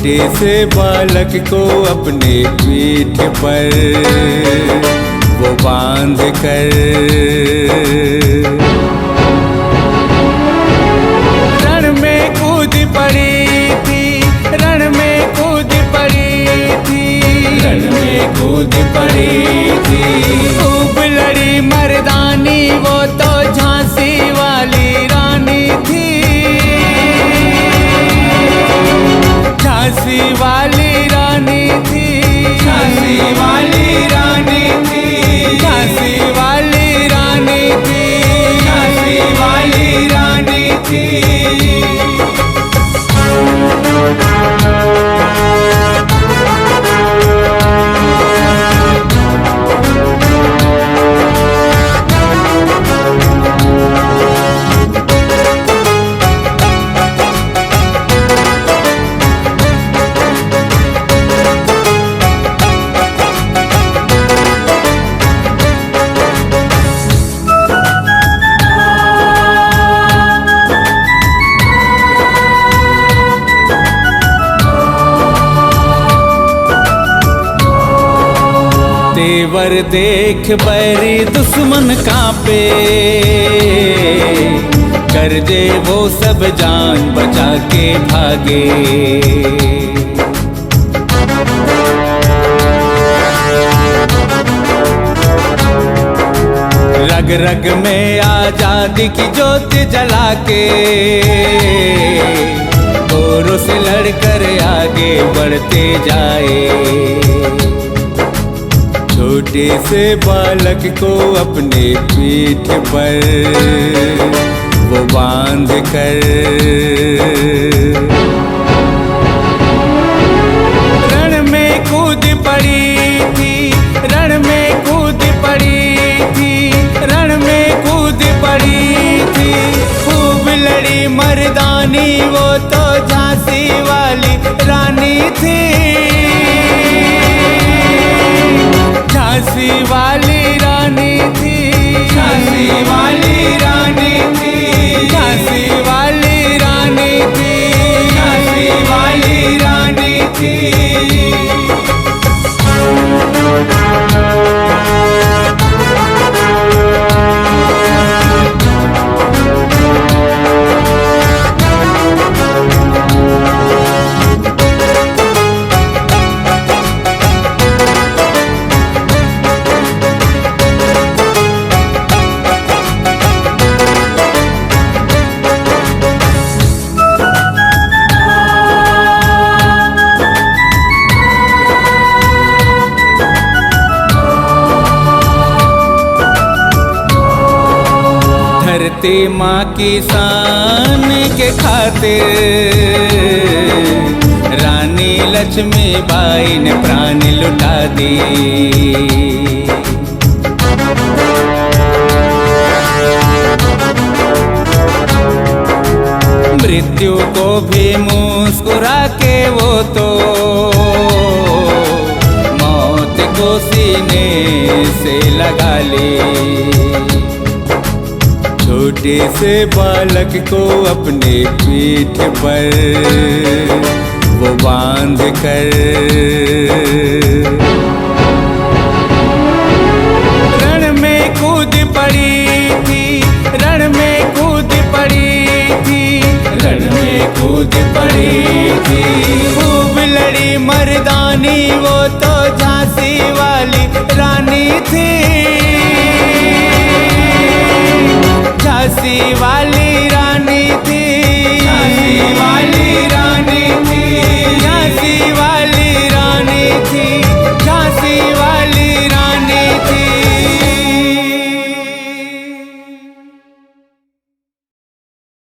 छोटे से बालक को अपने पीठ पर वो बांध कर रण में कूद पड़ी थी, रण में कूद पड़ी थी, रण में कूद पड़ी थी। खूब लड़ी मर्दानी वो तो झांसी वाली रानी थी, झांसी वाली रानी थी, झांसी वाली रानी थी, झांसी वाली रानी थी, झांसी वाली रानी थी। तेवर देख बैरी दुश्मन कांपे, गरजे वो सब जान बचा के भागे। रग रग में आजादी की ज्योत जला के गोरों से लड़कर आगे बढ़ते जाए। छोटे से बालक को अपने पीठ पर वो बांध कर रण में कूद पड़ी थी, रण में कूद पड़ी थी, रण में कूद पड़ी थी। खूब लड़ी मर्दानी वो तो झांसी वाली रानी थी, झांसी वाली रानी थी, झांसी वाली रानी थी, झांसी वाली रानी थी, झांसी वाली रानी थी। धरती माँ की शान के खातिर रानी लक्ष्मीबाई ने प्राण लुटा दी। मृत्यु को भी मुस्कुरा के वो तो मौत को सीने से लगा ली। छोटे से बालक को अपने पीठ पर वो बांध कर रण में कूद पड़ी थी, रण में कूद पड़ी थी, रण में कूद पड़ी थी। खूब लड़ी मर्दानी वो तो झांसी वाली रानी थी, झांसी वाली रानी थी, झांसी वाली रानी थी, झांसी वाली रानी थी, झांसी